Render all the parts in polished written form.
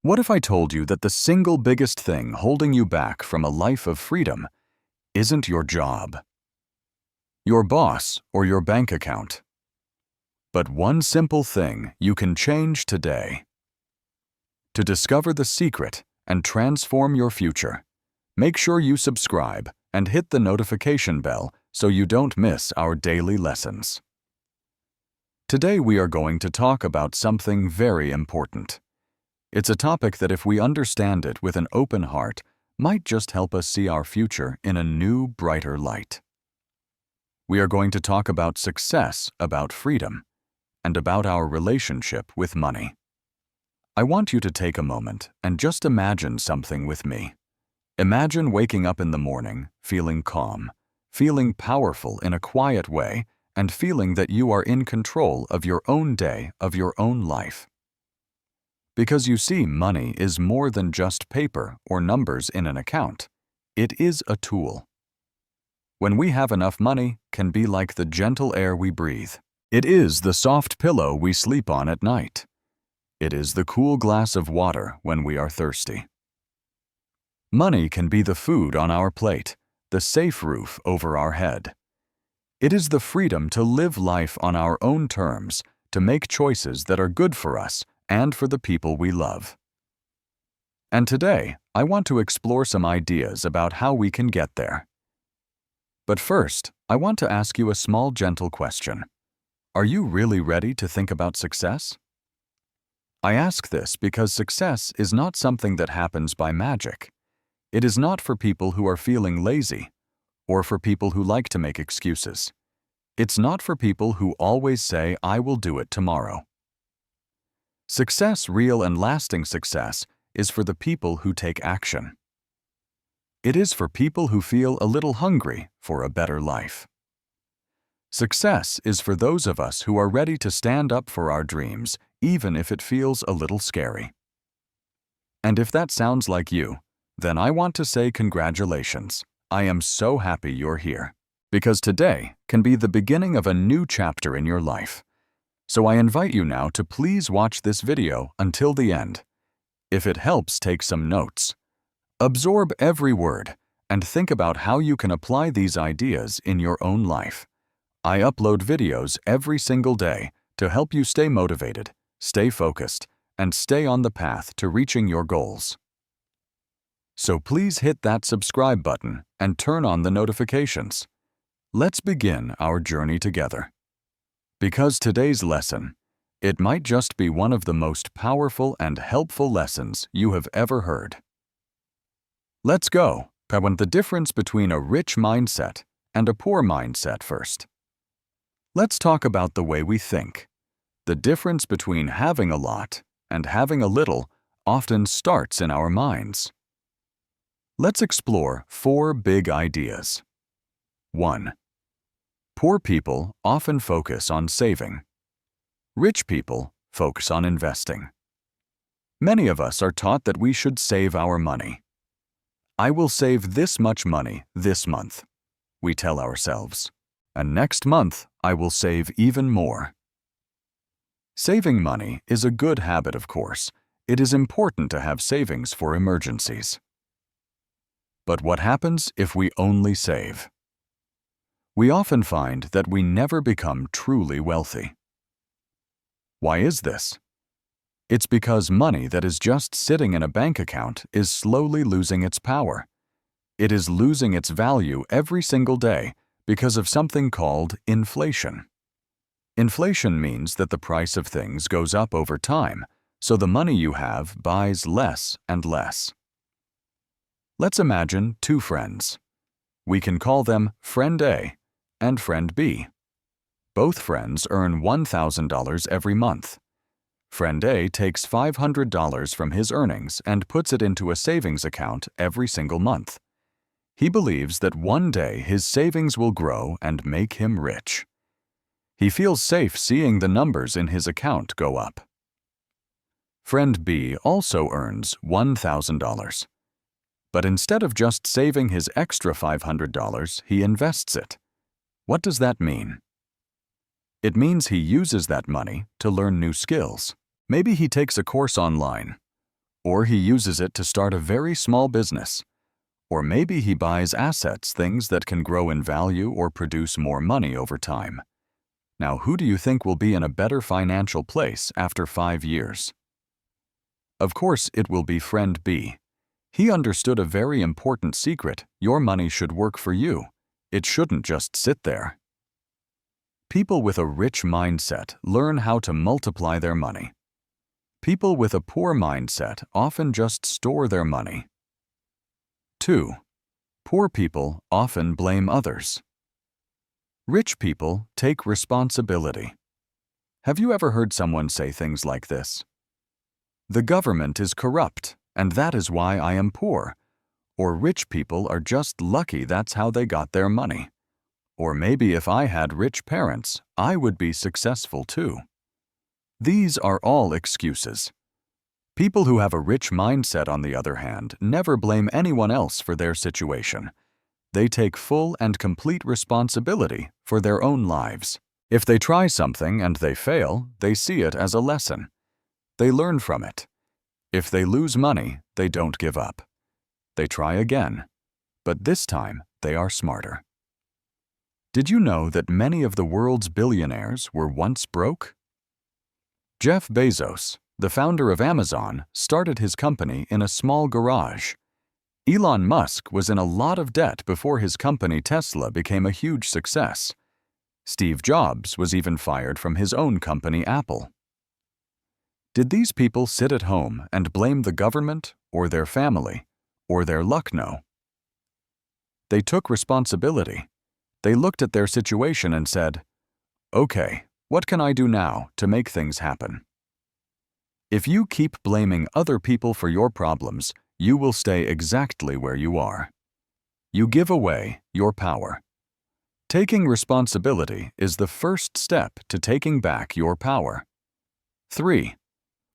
What if I told you that the single biggest thing holding you back from a life of freedom isn't your job, your boss, or your bank account, but one simple thing you can change today? To discover the secret and transform your future, make sure you subscribe and hit the notification bell so you don't miss our daily lessons. Today we are going to talk about something very important. It's a topic that, if we understand it with an open heart, might just help us see our future in a new, brighter light. We are going to talk about success, about freedom, and about our relationship with money. I want you to take a moment and just imagine something with me. Imagine waking up in the morning, feeling calm, feeling powerful in a quiet way, and feeling that you are in control of your own day, of your own life. Because you see, money is more than just paper or numbers in an account. It is a tool. When we have enough money, can be like the gentle air we breathe. It is the soft pillow we sleep on at night. It is the cool glass of water when we are thirsty. Money can be the food on our plate, the safe roof over our head. It is the freedom to live life on our own terms, to make choices that are good for us and for the people we love. And today, I want to explore some ideas about how we can get there. But first, I want to ask you a small, gentle question. Are you really ready to think about success? I ask this because success is not something that happens by magic. It is not for people who are feeling lazy, or for people who like to make excuses. It's not for people who always say, "I will do it tomorrow." Success, real and lasting success, is for the people who take action. It is for people who feel a little hungry for a better life. Success is for those of us who are ready to stand up for our dreams, even if it feels a little scary. And if that sounds like you, then I want to say congratulations. I am so happy you're here, because today can be the beginning of a new chapter in your life. So I invite you now to please watch this video until the end. If it helps, take some notes. Absorb every word and think about how you can apply these ideas in your own life. I upload videos every single day to help you stay motivated, stay focused, and stay on the path to reaching your goals. So please hit that subscribe button and turn on the notifications. Let's begin our journey together. Because today's lesson, it might just be one of the most powerful and helpful lessons you have ever heard. Let's go. I want the difference between a rich mindset and a poor mindset first. Let's talk about the way we think. The difference between having a lot and having a little often starts in our minds. Let's explore 4 big ideas. 1. Poor people often focus on saving. Rich people focus on investing. Many of us are taught that we should save our money. I will save this much money this month, we tell ourselves. And next month, I will save even more. Saving money is a good habit, of course. It is important to have savings for emergencies. But what happens if we only save? We often find that we never become truly wealthy. Why is this? It's because money that is just sitting in a bank account is slowly losing its power. It is losing its value every single day because of something called inflation. Inflation means that the price of things goes up over time, so the money you have buys less and less. Let's imagine 2 friends. We can call them Friend A and Friend B. Both friends earn $1,000 every month. Friend A takes $500 from his earnings and puts it into a savings account every single month. He believes that one day his savings will grow and make him rich. He feels safe seeing the numbers in his account go up. Friend B also earns $1,000. But instead of just saving his extra $500, he invests it. What does that mean? It means he uses that money to learn new skills. Maybe he takes a course online, Or he uses it to start a very small business. Or maybe he buys assets, things that can grow in value or produce more money over time. Now, who do you think will be in a better financial place after 5 years? Of course, it will be friend B. He understood a very important secret: your money should work for you. It shouldn't just sit there. People with a rich mindset learn how to multiply their money. People with a poor mindset often just store their money. 2. Poor people often blame others. Rich people take responsibility. Have you ever heard someone say things like this? The government is corrupt, and that is why I am poor. Or rich people are just lucky that's how they got their money. Or maybe if I had rich parents, I would be successful too. These are all excuses. People who have a rich mindset, on the other hand, never blame anyone else for their situation. They take full and complete responsibility for their own lives. If they try something and they fail, they see it as a lesson. They learn from it. If they lose money, they don't give up. They try again, but this time they are smarter. Did you know that many of the world's billionaires were once broke? Jeff Bezos, the founder of Amazon, started his company in a small garage. Elon Musk was in a lot of debt before his company Tesla became a huge success. Steve Jobs was even fired from his own company Apple. Did these people sit at home and blame the government or their family or their luck? No. They took responsibility. They looked at their situation and said, "Okay, what can I do now to make things happen?" If you keep blaming other people for your problems, you will stay exactly where you are. You give away your power. Taking responsibility is the first step to taking back your power. 3.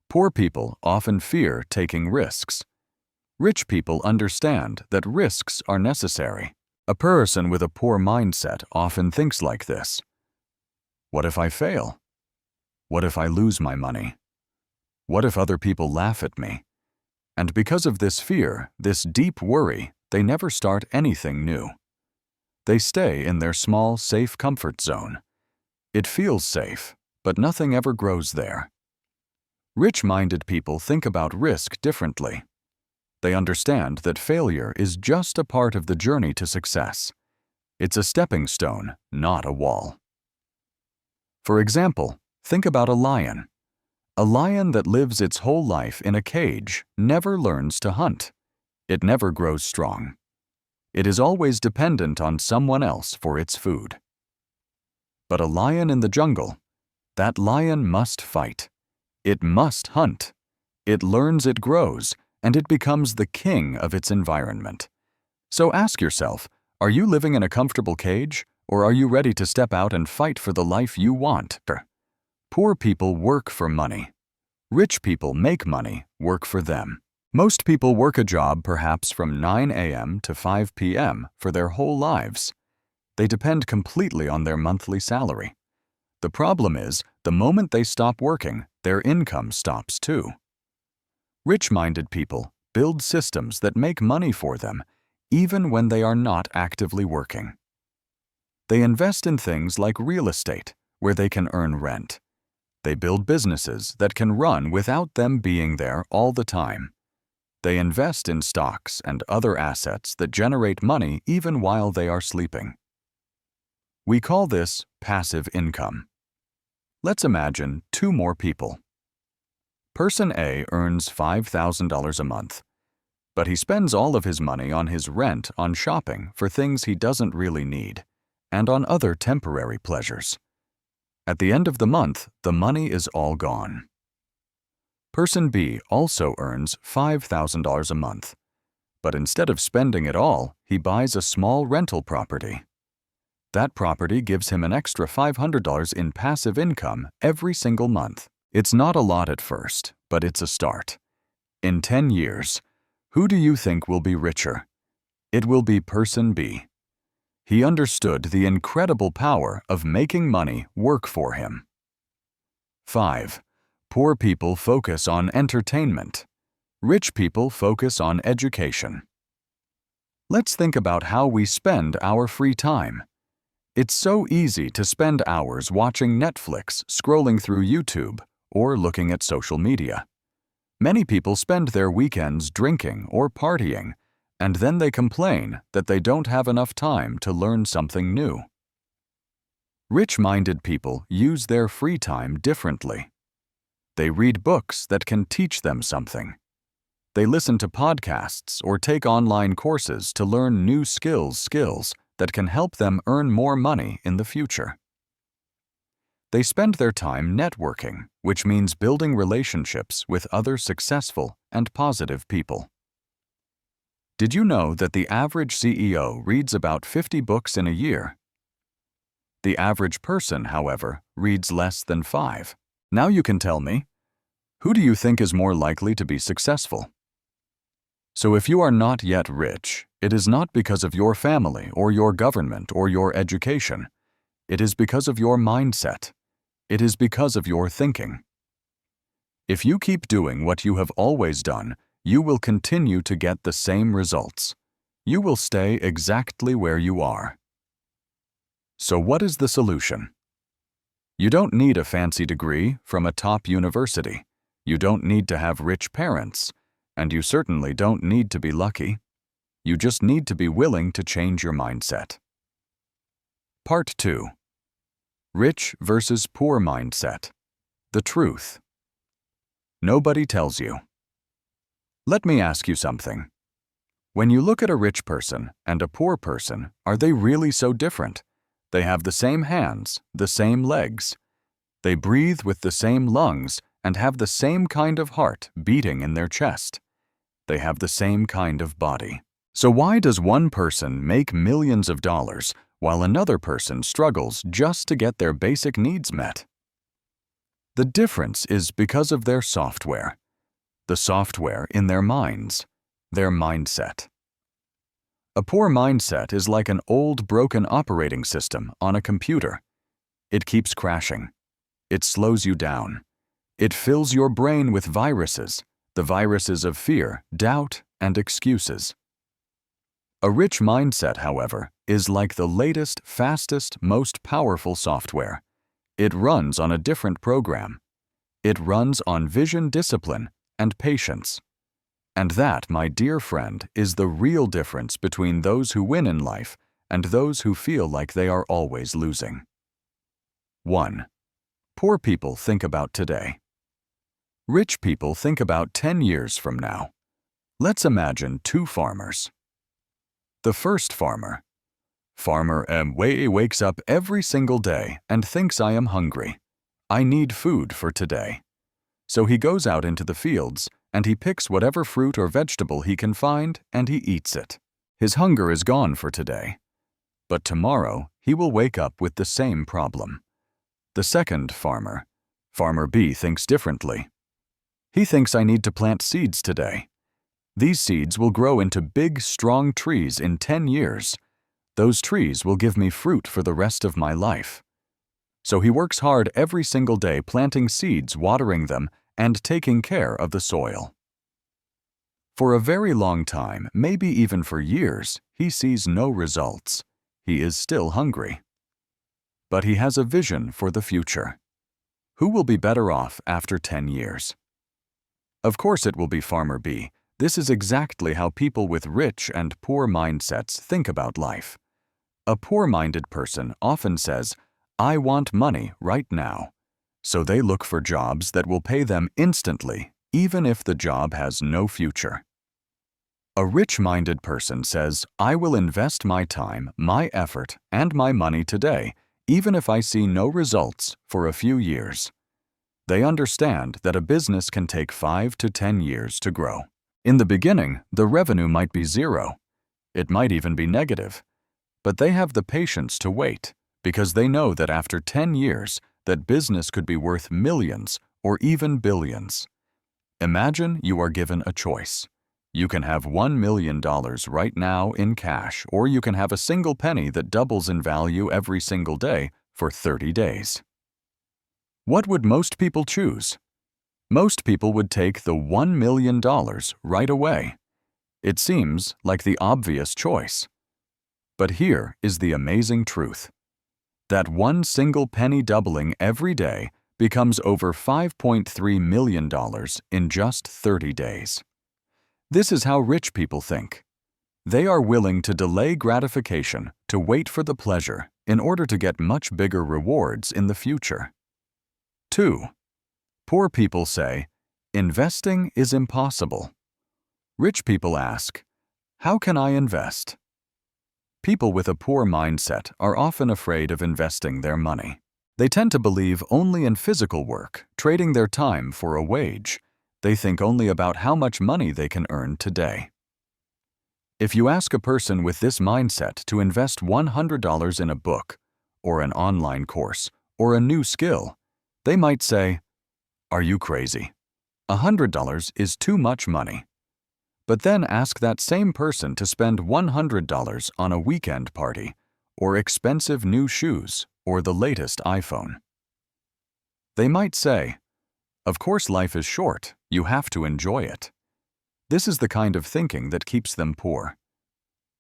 Poor people often fear taking risks. Rich people understand that risks are necessary. A person with a poor mindset often thinks like this: what if I fail? What if I lose my money? What if other people laugh at me? And because of this fear, this deep worry, they never start anything new. They stay in their small, safe comfort zone. It feels safe, but nothing ever grows there. Rich-minded people think about risk differently. They understand that failure is just a part of the journey to success. It's a stepping stone, not a wall. For example, think about a lion. A lion that lives its whole life in a cage never learns to hunt. It never grows strong. It is always dependent on someone else for its food. But a lion in the jungle, that lion must fight. It must hunt. It learns, it grows, and it becomes the king of its environment. So ask yourself, are you living in a comfortable cage, or are you ready to step out and fight for the life you want? Poor people work for money. Rich people make money work for them. Most people work a job perhaps from 9 a.m. to 5 p.m. for their whole lives. They depend completely on their monthly salary. The problem is, the moment they stop working, their income stops too. Rich-minded people build systems that make money for them, even when they are not actively working. They invest in things like real estate, where they can earn rent. They build businesses that can run without them being there all the time. They invest in stocks and other assets that generate money even while they are sleeping. We call this passive income. Let's imagine 2 more people. Person A earns $5,000 a month, but he spends all of his money on his rent, on shopping for things he doesn't really need, and on other temporary pleasures. At the end of the month, the money is all gone. Person B also earns $5,000 a month, but instead of spending it all, he buys a small rental property. That property gives him an extra $500 in passive income every single month. It's not a lot at first, but it's a start. In 10 years, who do you think will be richer? It will be Person B. He understood the incredible power of making money work for him. 5. Poor people focus on entertainment. Rich people focus on education. Let's think about how we spend our free time. It's so easy to spend hours watching Netflix, scrolling through YouTube, or looking at social media. Many people spend their weekends drinking or partying, and then they complain that they don't have enough time to learn something new. Rich-minded people use their free time differently. They read books that can teach them something. They listen to podcasts or take online courses to learn new skills that can help them earn more money in the future. They spend their time networking, which means building relationships with other successful and positive people. Did you know that the average CEO reads about 50 books in a year? The average person, however, reads less than 5. Now you can tell me, who do you think is more likely to be successful? So if you are not yet rich, it is not because of your family or your government or your education. It is because of your mindset. It is because of your thinking. If you keep doing what you have always done, you will continue to get the same results. You will stay exactly where you are. So what is the solution? You don't need a fancy degree from a top university. You don't need to have rich parents. And you certainly don't need to be lucky. You just need to be willing to change your mindset. Part 2. Rich versus poor mindset. The truth. Nobody tells you. Let me ask you something. When you look at a rich person and a poor person, are they really so different? They have the same hands, the same legs. They breathe with the same lungs and have the same kind of heart beating in their chest. They have the same kind of body. So why does one person make millions of dollars while another person struggles just to get their basic needs met? The difference is because of their software. The software in their minds, their mindset. A poor mindset is like an old broken operating system on a computer. It keeps crashing. It slows you down. It fills your brain with viruses, the viruses of fear, doubt, and excuses. A rich mindset, however, is like the latest, fastest, most powerful software. It runs on a different program. It runs on vision, discipline, and patience. And that, my dear friend, is the real difference between those who win in life and those who feel like they are always losing. 1. Poor people think about today. Rich people think about 10 years from now. Let's imagine 2 farmers. The first farmer. Farmer M wakes up every single day and thinks I am hungry. I need food for today. So he goes out into the fields and he picks whatever fruit or vegetable he can find and he eats it. His hunger is gone for today. But tomorrow he will wake up with the same problem. The second farmer. Farmer B thinks differently. He thinks I need to plant seeds today. These seeds will grow into big, strong trees in 10 years. Those trees will give me fruit for the rest of my life. So he works hard every single day planting seeds, watering them, and taking care of the soil. For a very long time, maybe even for years, he sees no results. He is still hungry. But he has a vision for the future. Who will be better off after 10 years? Of course it will be Farmer B. This is exactly how people with rich and poor mindsets think about life. A poor-minded person often says, I want money right now. So they look for jobs that will pay them instantly, even if the job has no future. A rich-minded person says, I will invest my time, my effort, and my money today, even if I see no results for a few years. They understand that a business can take 5 to 10 years to grow. In the beginning, the revenue might be 0. It might even be negative. But they have the patience to wait because they know that after 10 years, that business could be worth millions or even billions. Imagine you are given a choice. You can have $1 million right now in cash, or you can have a single penny that doubles in value every single day for 30 days. What would most people choose? Most people would take the $1 million right away. It seems like the obvious choice. But here is the amazing truth. That one single penny doubling every day becomes over $5.3 million in just 30 days. This is how rich people think. They are willing to delay gratification, to wait for the pleasure, in order to get much bigger rewards in the future. 2. Poor people say, investing is impossible. Rich people ask, how can I invest? People with a poor mindset are often afraid of investing their money. They tend to believe only in physical work, trading their time for a wage. They think only about how much money they can earn today. If you ask a person with this mindset to invest $100 in a book, or an online course, or a new skill, they might say, "Are you crazy? $100 is too much money." But then ask that same person to spend $100 on a weekend party, or expensive new shoes, or the latest iPhone. They might say, "Of course life is short, you have to enjoy it." This is the kind of thinking that keeps them poor.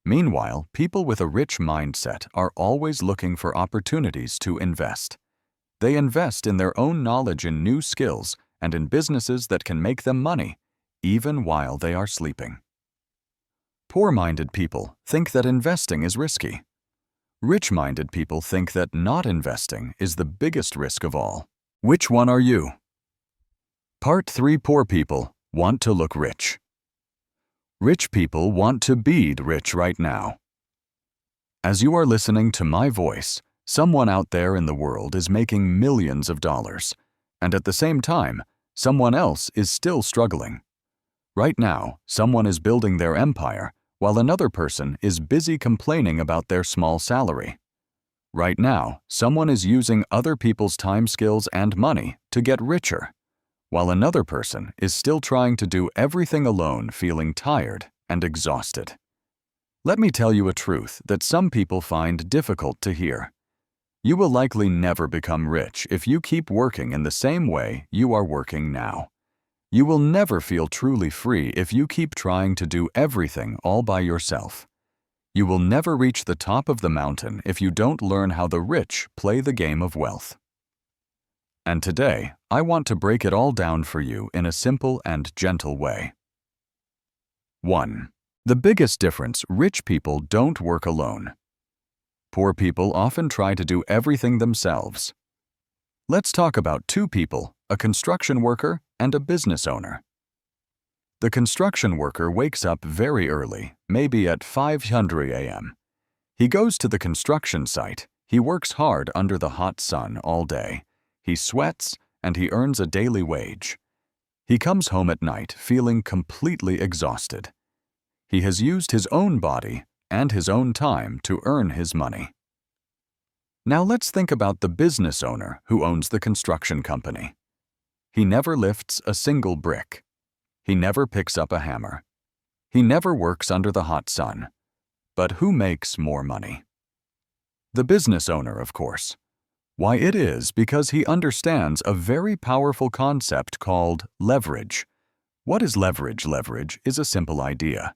Meanwhile, people with a rich mindset are always looking for opportunities to invest. They invest in their own knowledge in new skills and in businesses that can make them money, even while they are sleeping. Poor-minded people think that investing is risky. Rich-minded people think that not investing is the biggest risk of all. Which one are you? Part 3. Poor people want to look rich. Rich people want to be rich right now. As you are listening to my voice, someone out there in the world is making millions of dollars, and at the same time, someone else is still struggling. Right now, someone is building their empire, while another person is busy complaining about their small salary. Right now, someone is using other people's time, skills, and money to get richer, while another person is still trying to do everything alone, feeling tired and exhausted. Let me tell you a truth that some people find difficult to hear. You will likely never become rich if you keep working in the same way you are working now. You will never feel truly free if you keep trying to do everything all by yourself. You will never reach the top of the mountain if you don't learn how the rich play the game of wealth. And today, I want to break it all down for you in a simple and gentle way. 1. The biggest difference: rich people don't work alone. Poor people often try to do everything themselves. Let's talk about two people, a construction worker and a business owner. The construction worker wakes up very early, maybe at 5:00 a.m. He goes to the construction site. He works hard under the hot sun all day. He sweats and he earns a daily wage. He comes home at night feeling completely exhausted. He has used his own body and his own time to earn his money. Now let's think about the business owner who owns the construction company. He never lifts a single brick. He never picks up a hammer. He never works under the hot sun. But who makes more money? The business owner, of course. Why, it is because he understands a very powerful concept called leverage. What is leverage? Leverage is a simple idea.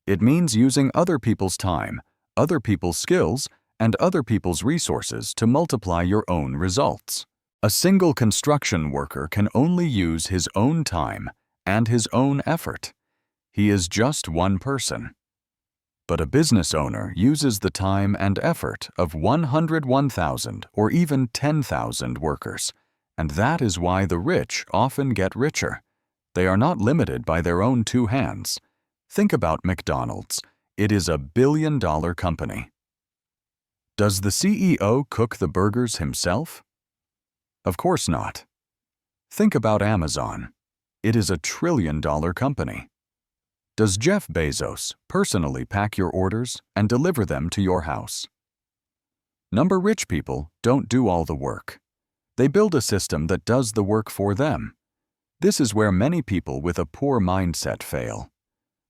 It means using other people's time, other people's skills, and other people's resources to multiply your own results. A single construction worker can only use his own time and his own effort. He is just one person. But a business owner uses the time and effort of 101,000 or even 10,000 workers, and that is why the rich often get richer. They are not limited by their own two hands. Think about McDonald's. It is a billion-dollar company. Does the CEO cook the burgers himself? Of course not. Think about Amazon. It is a trillion-dollar company. Does Jeff Bezos personally pack your orders and deliver them to your house? Rich people don't do all the work. They build a system that does the work for them. This is where many people with a poor mindset fail.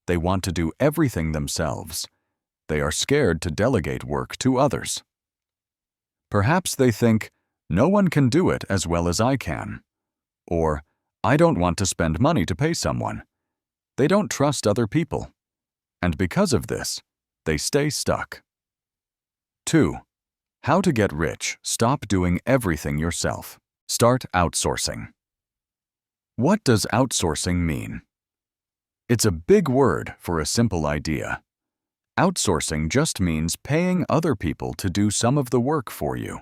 They want to do everything themselves. They are scared to delegate work to others. Perhaps they think, "No one can do it as well as I can." Or, I don't want to spend money to pay someone. They don't trust other people. And because of this, they stay stuck. 2. How to get rich. Stop doing everything yourself. Start outsourcing. What does outsourcing mean? It's a big word for a simple idea. Outsourcing just means paying other people to do some of the work for you,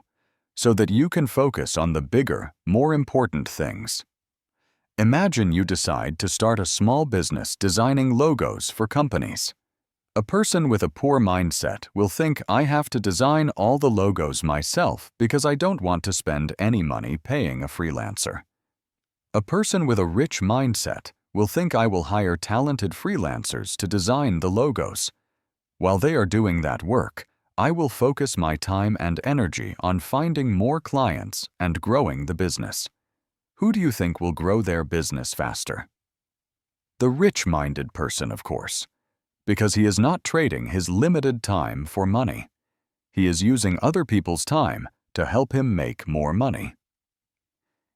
so that you can focus on the bigger, more important things. Imagine you decide to start a small business designing logos for companies. A person with a poor mindset will think, I have to design all the logos myself because I don't want to spend any money paying a freelancer. A person with a rich mindset will think, I will hire talented freelancers to design the logos. While they are doing that work, I will focus my time and energy on finding more clients and growing the business. Who do you think will grow their business faster? The rich-minded person, of course, because he is not trading his limited time for money. He is using other people's time to help him make more money.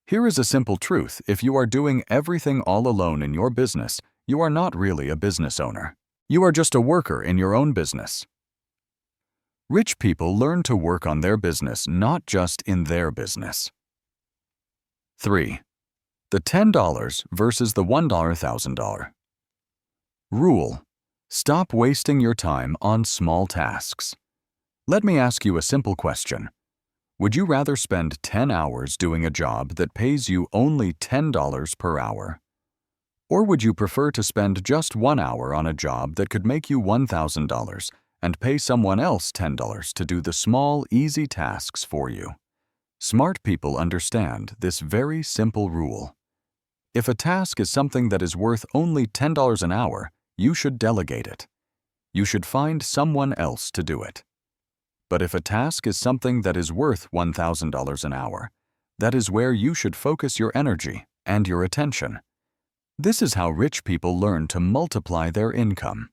Here is a simple truth. If you are doing everything all alone in your business, you are not really a business owner. You are just a worker in your own business. Rich people learn to work on their business, not just in their business. 3. The $10 versus the $1,000. Rule: stop wasting your time on small tasks. Let me ask you a simple question. Would you rather spend 10 hours doing a job that pays you only $10 per hour? Or would you prefer to spend just 1 hour on a job that could make you $1,000 and pay someone else $10 to do the small, easy tasks for you? Smart people understand this very simple rule. If a task is something that is worth only $10 an hour, you should delegate it. You should find someone else to do it. But if a task is something that is worth $1,000 an hour, that is where you should focus your energy and your attention. This is how rich people learn to multiply their income.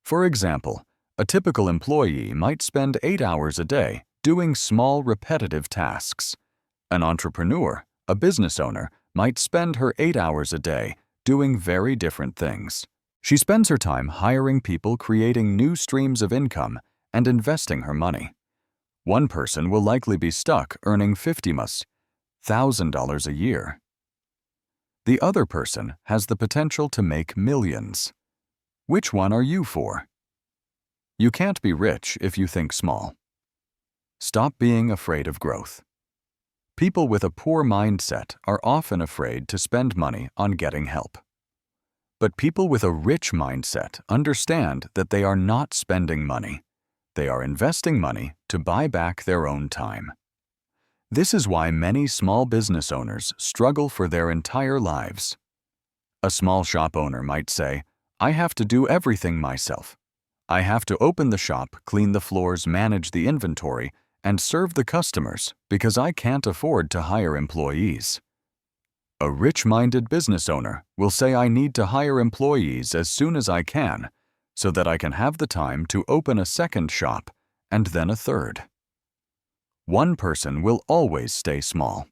For example, a typical employee might spend 8 hours a day doing small, repetitive tasks. An entrepreneur, a business owner, might spend her 8 hours a day doing very different things. She spends her time hiring people, creating new streams of income, and investing her money. One person will likely be stuck earning $50,000 a year. The other person has the potential to make millions. Which one are you for? You can't be rich if you think small. Stop being afraid of growth. People with a poor mindset are often afraid to spend money on getting help. But people with a rich mindset understand that they are not spending money. They are investing money to buy back their own time. This is why many small business owners struggle for their entire lives. A small shop owner might say, I have to do everything myself. I have to open the shop, clean the floors, manage the inventory, and serve the customers because I can't afford to hire employees. A rich-minded business owner will say, I need to hire employees as soon as I can, so that I can have the time to open a second shop and then a third. One person will always stay small.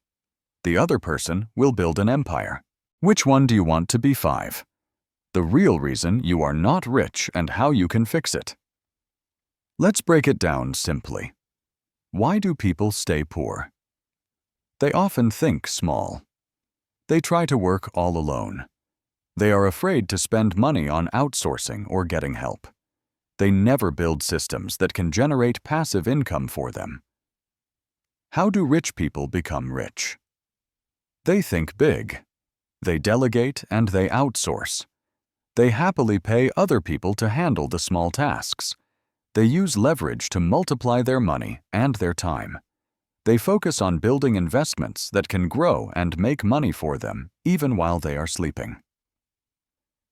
The other person will build an empire. Which one do you want to be? 5. The real reason you are not rich and how you can fix it. Let's break it down simply. Why do people stay poor? They often think small. They try to work all alone. They are afraid to spend money on outsourcing or getting help. They never build systems that can generate passive income for them. How do rich people become rich? They think big. They delegate and they outsource. They happily pay other people to handle the small tasks. They use leverage to multiply their money and their time. They focus on building investments that can grow and make money for them even while they are sleeping.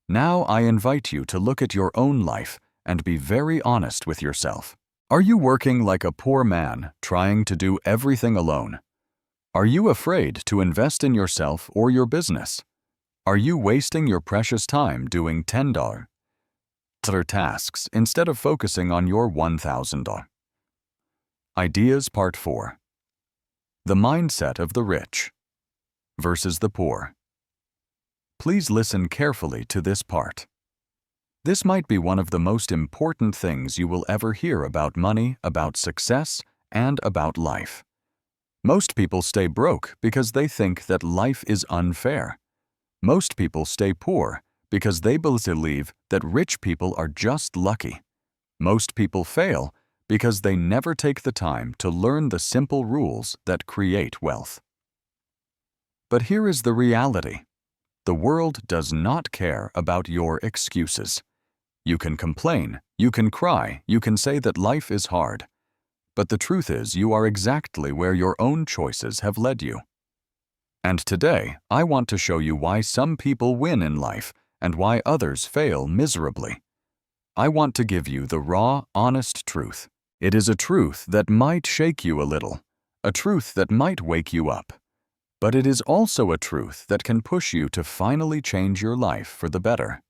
Now I invite you to look at your own life and be very honest with yourself. Are you working like a poor man, trying to do everything alone? Are you afraid to invest in yourself or your business? Are you wasting your precious time doing $10 tasks instead of focusing on your $1,000? Ideas Part 4. The mindset of the rich. versus the poor. Please listen carefully to this part. This might be one of the most important things you will ever hear about money, about success, and about life. Most people stay broke because they think that life is unfair. Most people stay poor because they believe that rich people are just lucky. Most people fail because they never take the time to learn the simple rules that create wealth. But here is the reality. The world does not care about your excuses. You can complain, you can cry, you can say that life is hard. But the truth is, you are exactly where your own choices have led you. And today, I want to show you why some people win in life and why others fail miserably. I want to give you the raw, honest truth. It is a truth that might shake you a little, a truth that might wake you up. But it is also a truth that can push you to finally change your life for the better.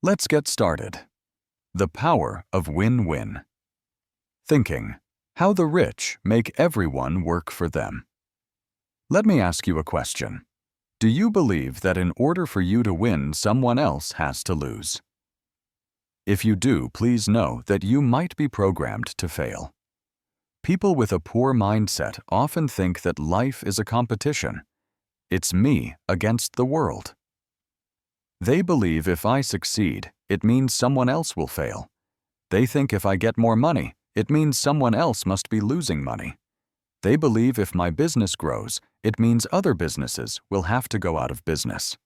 Let's get started. The power of win-win. Thinking, how the rich make everyone work for them. Let me ask you a question. Do you believe that in order for you to win, someone else has to lose? If you do, please know that you might be programmed to fail. People with a poor mindset often think that life is a competition. It's me against the world. They believe if I succeed, it means someone else will fail. They think if I get more money, it means someone else must be losing money. They believe if my business grows, it means other businesses will have to go out of business.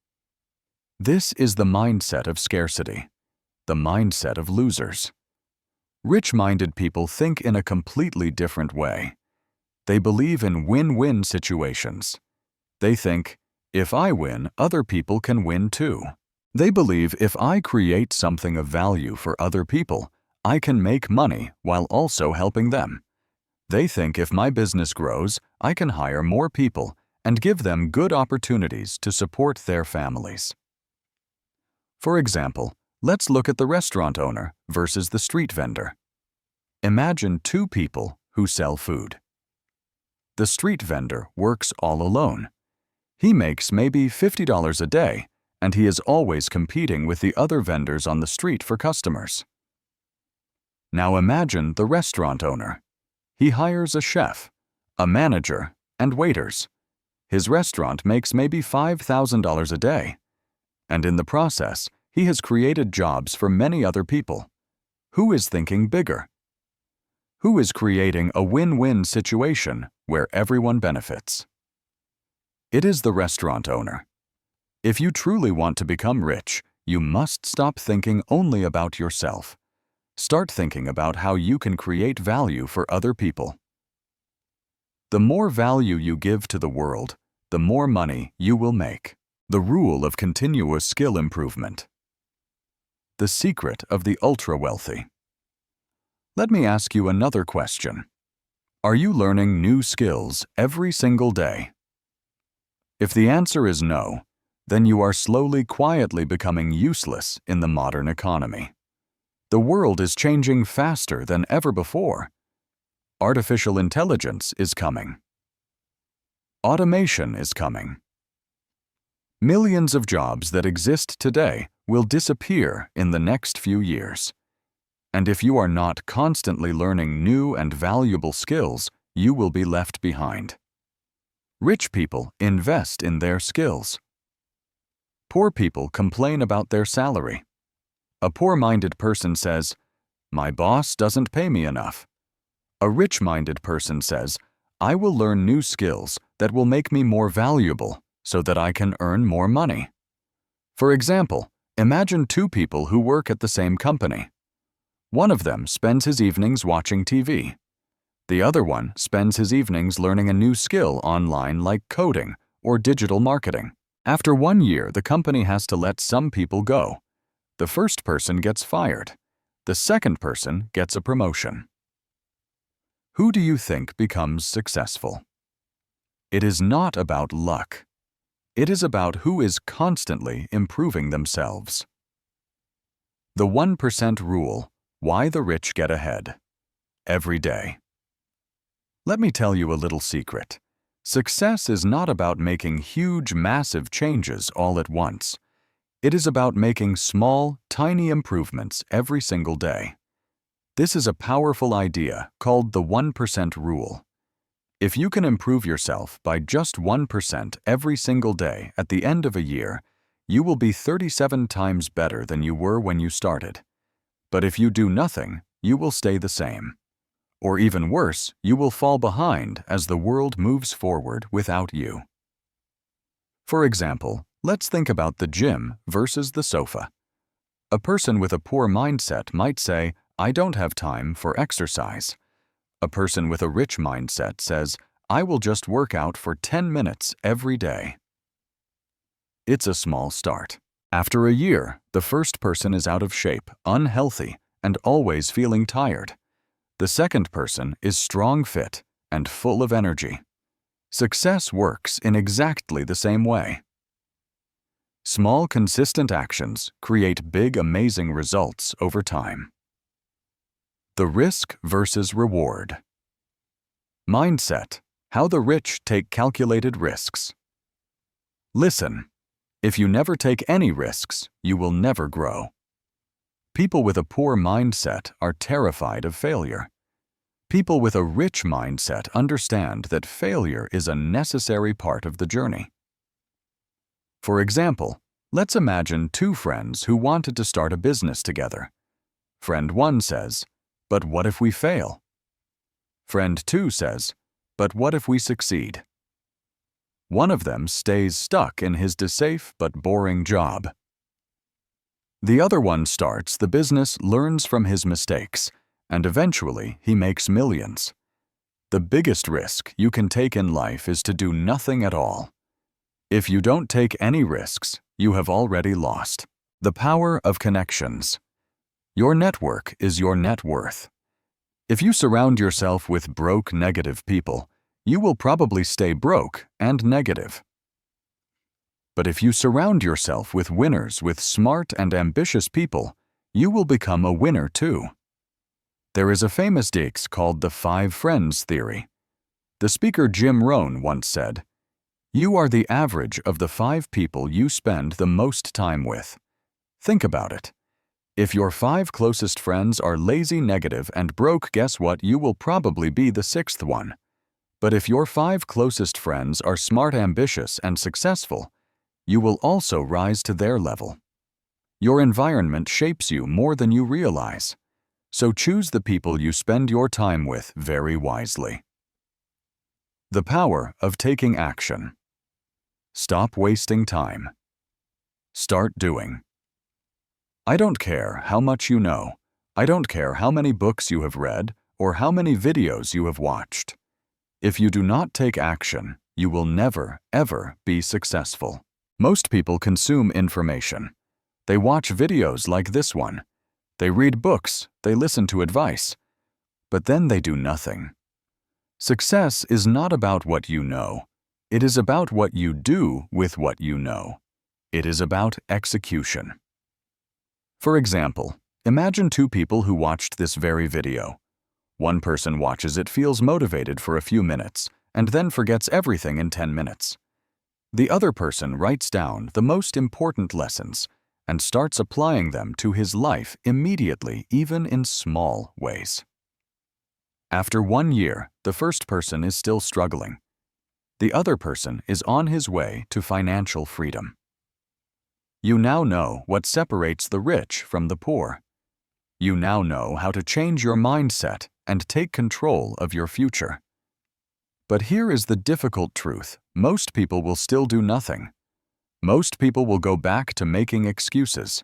This is the mindset of scarcity, the mindset of losers. Rich-minded people think in a completely different way. They believe in win-win situations. They think, if I win, other people can win too. They believe if I create something of value for other people, I can make money while also helping them. They think if my business grows, I can hire more people and give them good opportunities to support their families. For example, let's look at the restaurant owner versus the street vendor. Imagine two people who sell food. The street vendor works all alone. He makes maybe $50 a day, and he is always competing with the other vendors on the street for customers. Now imagine the restaurant owner. He hires a chef, a manager, and waiters. His restaurant makes maybe $5,000 a day. And in the process, he has created jobs for many other people. Who is thinking bigger? Who is creating a win-win situation where everyone benefits? It is the restaurant owner. If you truly want to become rich, you must stop thinking only about yourself. Start thinking about how you can create value for other people. The more value you give to the world, the more money you will make. The rule of continuous skill improvement. The secret of the ultra-wealthy. Let me ask you another question. Are you learning new skills every single day? If the answer is no, then you are slowly, quietly becoming useless in the modern economy. The world is changing faster than ever before. Artificial intelligence is coming. Automation is coming. Millions of jobs that exist today will disappear in the next few years. And if you are not constantly learning new and valuable skills, you will be left behind. Rich people invest in their skills. Poor people complain about their salary. A poor-minded person says, "My boss doesn't pay me enough." A rich-minded person says, "I will learn new skills that will make me more valuable so that I can earn more money." For example, imagine two people who work at the same company. One of them spends his evenings watching TV. The other one spends his evenings learning a new skill online like coding or digital marketing. After 1 year, the company has to let some people go. The first person gets fired. The second person gets a promotion. Who do you think becomes successful? It is not about luck. It is about who is constantly improving themselves. The 1% rule, why the rich get ahead. Every day. Let me tell you a little secret. Success is not about making huge, massive changes all at once. It is about making small, tiny improvements every single day. This is a powerful idea called the 1% rule. If you can improve yourself by just 1% every single day at the end of a year, you will be 37 times better than you were when you started. But if you do nothing, you will stay the same. Or even worse, you will fall behind as the world moves forward without you. For example, let's think about the gym versus the sofa. A person with a poor mindset might say, "I don't have time for exercise." A person with a rich mindset says, "I will just work out for 10 minutes every day." It's a small start. After a year, the first person is out of shape, unhealthy, and always feeling tired. The second person is strong, fit, and full of energy. Success works in exactly the same way. Small, consistent actions create big, amazing results over time. The risk versus reward. Mindset: how the rich take calculated risks. Listen. If you never take any risks, you will never grow. People with a poor mindset are terrified of failure. People with a rich mindset understand that failure is a necessary part of the journey. For example, let's imagine two friends who wanted to start a business together. Friend 1 says, "But what if we fail?" Friend 2 says, "But what if we succeed?" One of them stays stuck in his safe but boring job. The other one starts the business, learns from his mistakes, and eventually he makes millions. The biggest risk you can take in life is to do nothing at all. If you don't take any risks, you have already lost. The power of connections. Your network is your net worth. If you surround yourself with broke, negative people, you will probably stay broke and negative. But if you surround yourself with winners, with smart and ambitious people, you will become a winner too. There is a famous dix called the 5 Friends theory. The speaker Jim Rohn once said, "You are the average of the 5 people you spend the most time with." Think about it. If your 5 closest friends are lazy, negative, and broke, guess what? You will probably be the 6th one. But if your 5 closest friends are smart, ambitious, and successful, you will also rise to their level. Your environment shapes you more than you realize. So choose the people you spend your time with very wisely. The power of taking action. Stop wasting time. Start doing. I don't care how much you know. I don't care how many books you have read or how many videos you have watched. If you do not take action, you will never, ever be successful. Most people consume information. They watch videos like this one. They read books, they listen to advice, but then they do nothing. Success is not about what you know. It is about what you do with what you know. It is about execution. For example, imagine 2 people who watched this very video. One person watches it, feels motivated for a few minutes, and then forgets everything in 10 minutes. The other person writes down the most important lessons and starts applying them to his life immediately, even in small ways. After 1 year, the first person is still struggling. The other person is on his way to financial freedom. You now know what separates the rich from the poor. You now know how to change your mindset and take control of your future. But here is the difficult truth: most people will still do nothing. Most people will go back to making excuses.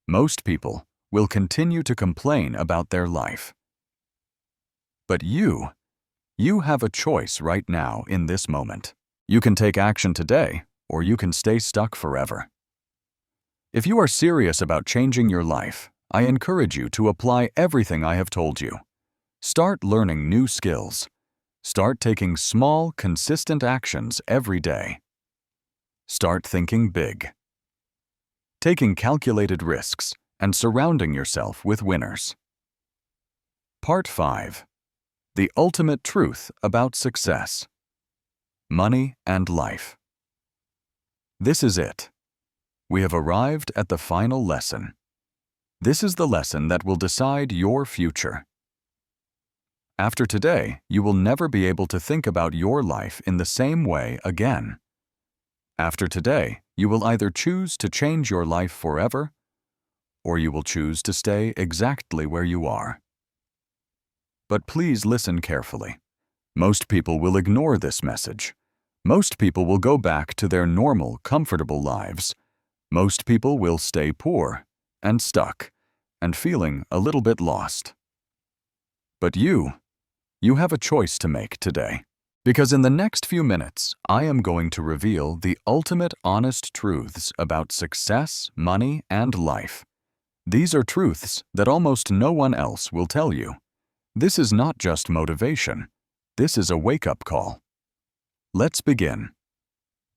Most people will continue to complain about their life. But you have a choice right now in this moment. You can take action today, or you can stay stuck forever. If you are serious about changing your life, I encourage you to apply everything I have told you. Start learning new skills. Start taking small, consistent actions every day. Start thinking big. Taking calculated risks and surrounding yourself with winners. Part 5. The ultimate truth about success. money, and life. This is it. We have arrived at the final lesson. This is the lesson that will decide your future. After today, you will never be able to think about your life in the same way again. After today, you will either choose to change your life forever, or you will choose to stay exactly where you are. But please listen carefully. Most people will ignore this message. Most people will go back to their normal, comfortable lives. Most people will stay poor and stuck and feeling a little bit lost. But you have a choice to make today. Because in the next few minutes, I am going to reveal the ultimate honest truths about success, money, and life. These are truths that almost no one else will tell you. This is not just motivation. This is a wake-up call. Let's begin.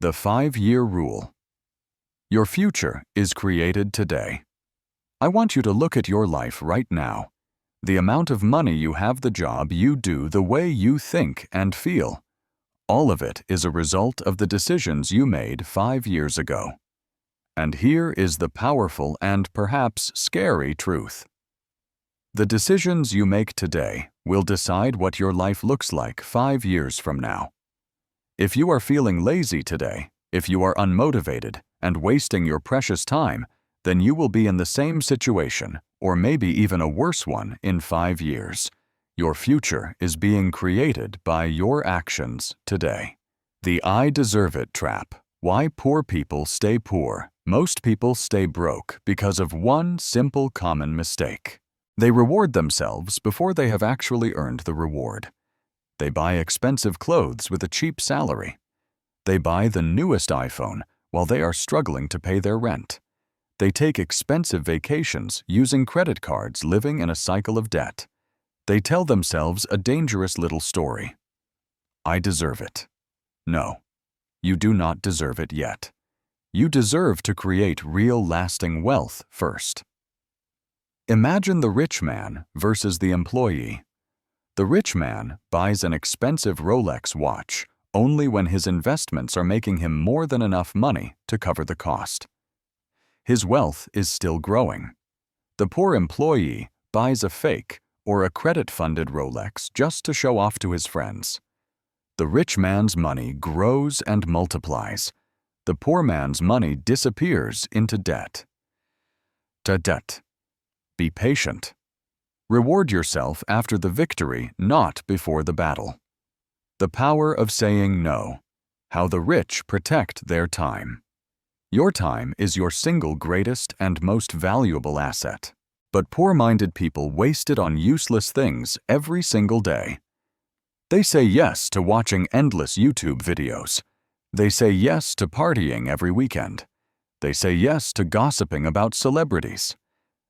The 5-year rule. Your future is created today. I want you to look at your life right now. The amount of money you have, the job you do, the way you think and feel. All of it is a result of the decisions you made 5 years ago. And here is the powerful and perhaps scary truth. The decisions you make today will decide what your life looks like 5 years from now. If you are feeling lazy today, if you are unmotivated and wasting your precious time, then you will be in the same situation, or maybe even a worse one, in 5 years. Your future is being created by your actions today. The I deserve it trap. Why poor people stay poor. Most people stay broke because of one simple common mistake. They reward themselves before they have actually earned the reward. They buy expensive clothes with a cheap salary. They buy the newest iPhone while they are struggling to pay their rent. They take expensive vacations using credit cards, living in a cycle of debt. They tell themselves a dangerous little story. I deserve it. No, you do not deserve it yet. You deserve to create real lasting wealth first. Imagine the rich man versus the employee. The rich man buys an expensive Rolex watch only when his investments are making him more than enough money to cover the cost. His wealth is still growing. The poor employee buys a fake or a credit-funded Rolex just to show off to his friends. The rich man's money grows and multiplies. The poor man's money disappears into debt. Debt. Be patient. Reward yourself after the victory, not before the battle. The power of saying no. How the rich protect their time. Your time is your single greatest and most valuable asset. But poor-minded people waste it on useless things every single day. They say yes to watching endless YouTube videos. They say yes to partying every weekend. They say yes to gossiping about celebrities.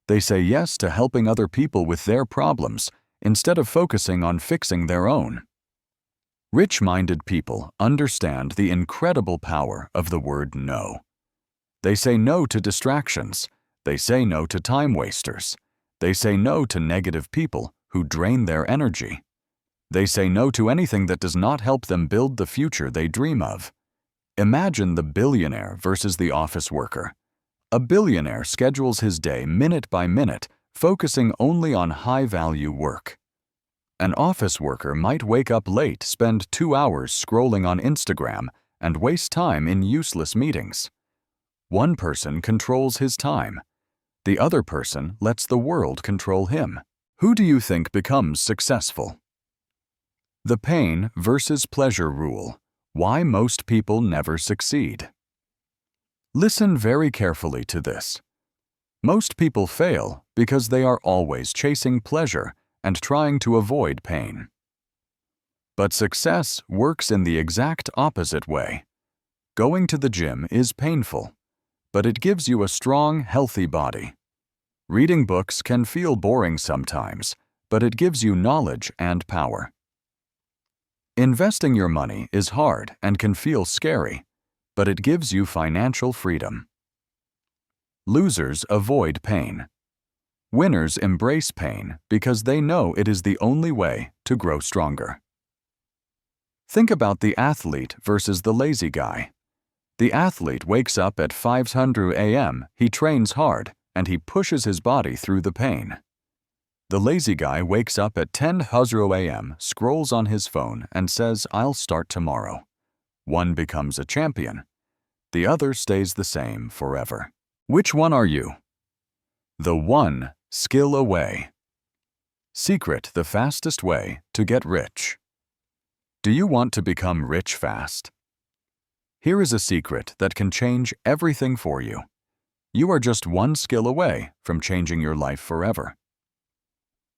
They say yes to helping other people with their problems instead of focusing on fixing their own. Rich-minded people understand the incredible power of the word no. They say no to distractions. They say no to time wasters. They say no to negative people who drain their energy. They say no to anything that does not help them build the future they dream of. Imagine the billionaire versus the office worker. A billionaire schedules his day minute by minute, focusing only on high-value work. An office worker might wake up late, spend 2 hours scrolling on Instagram, and waste time in useless meetings. One person controls his time. The other person lets the world control him. Who do you think becomes successful? The pain versus pleasure rule. Why most people never succeed. Listen very carefully to this. Most people fail because they are always chasing pleasure and trying to avoid pain. But success works in the exact opposite way. Going to the gym is painful, but it gives you a strong, healthy body. Reading books can feel boring sometimes, but it gives you knowledge and power. Investing your money is hard and can feel scary, but it gives you financial freedom. Losers avoid pain. Winners embrace pain because they know it is the only way to grow stronger. Think about the athlete versus the lazy guy. The athlete wakes up at 5:00 a.m., he trains hard, and he pushes his body through the pain. The lazy guy wakes up at 10:00 a.m., scrolls on his phone, and says, "I'll start tomorrow." One becomes a champion. The other stays the same forever. Which one are you? The one skill away. Secret: the fastest way to get rich. Do you want to become rich fast? Here is a secret that can change everything for you. You are just one skill away from changing your life forever.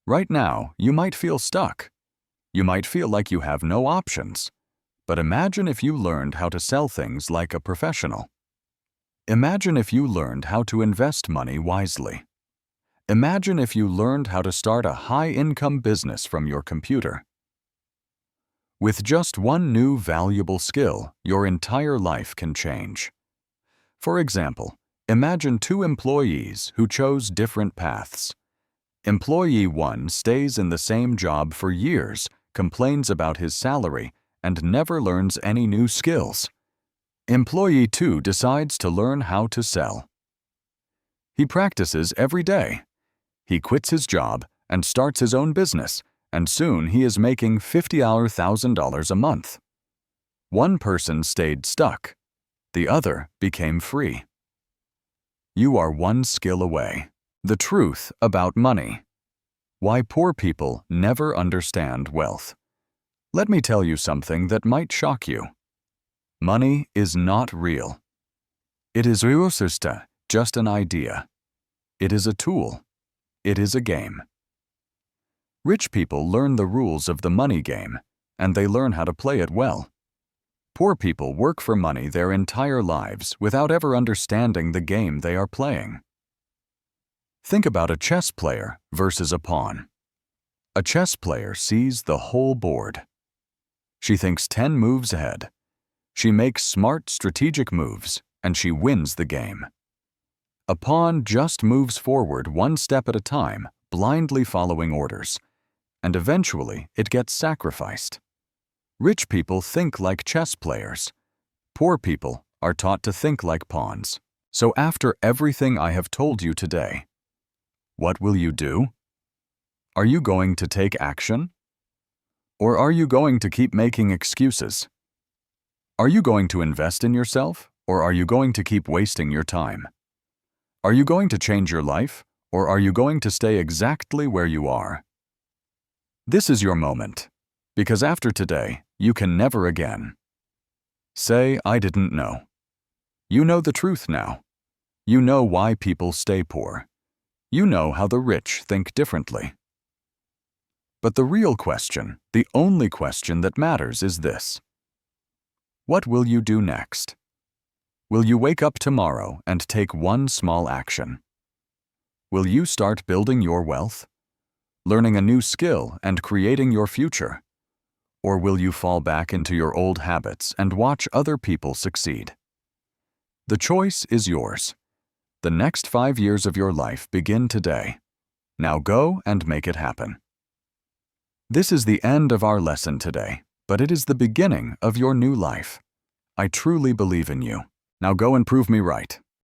Right now, you might feel stuck. You might feel like you have no options. But imagine if you learned how to sell things like a professional. Imagine if you learned how to invest money wisely. Imagine if you learned how to start a high-income business from your computer. With just one new valuable skill, your entire life can change. For example, imagine two employees who chose different paths. Employee 1 stays in the same job for years, complains about his salary, and never learns any new skills. Employee 2 decides to learn how to sell. He practices every day. He quits his job and starts his own business, and soon he is making $50,000 a month. One person stayed stuck. The other became free. You are one skill away. The truth about money. Why poor people never understand wealth. Let me tell you something that might shock you. Money is not real. It is just an idea. It is a tool. It is a game. Rich people learn the rules of the money game, and they learn how to play it well. Poor people work for money their entire lives without ever understanding the game they are playing. Think about a chess player versus a pawn. A chess player sees the whole board. She thinks 10 moves ahead. She makes smart, strategic moves, and she wins the game. A pawn just moves forward one step at a time, blindly following orders, and eventually it gets sacrificed. Rich people think like chess players. Poor people are taught to think like pawns. So after everything I have told you today, what will you do? Are you going to take action? Or are you going to keep making excuses? Are you going to invest in yourself, or are you going to keep wasting your time? Are you going to change your life, or are you going to stay exactly where you are? This is your moment, because after today, you can never again. Say, "I didn't know." You know the truth now. You know why people stay poor. You know how the rich think differently. But the real question, the only question that matters is this. What will you do next? Will you wake up tomorrow and take one small action? Will you start building your wealth, learning a new skill and creating your future? Or will you fall back into your old habits and watch other people succeed? The choice is yours. The next 5 years of your life begin today. Now go and make it happen. This is the end of our lesson today, but it is the beginning of your new life. I truly believe in you. Now go and prove me right.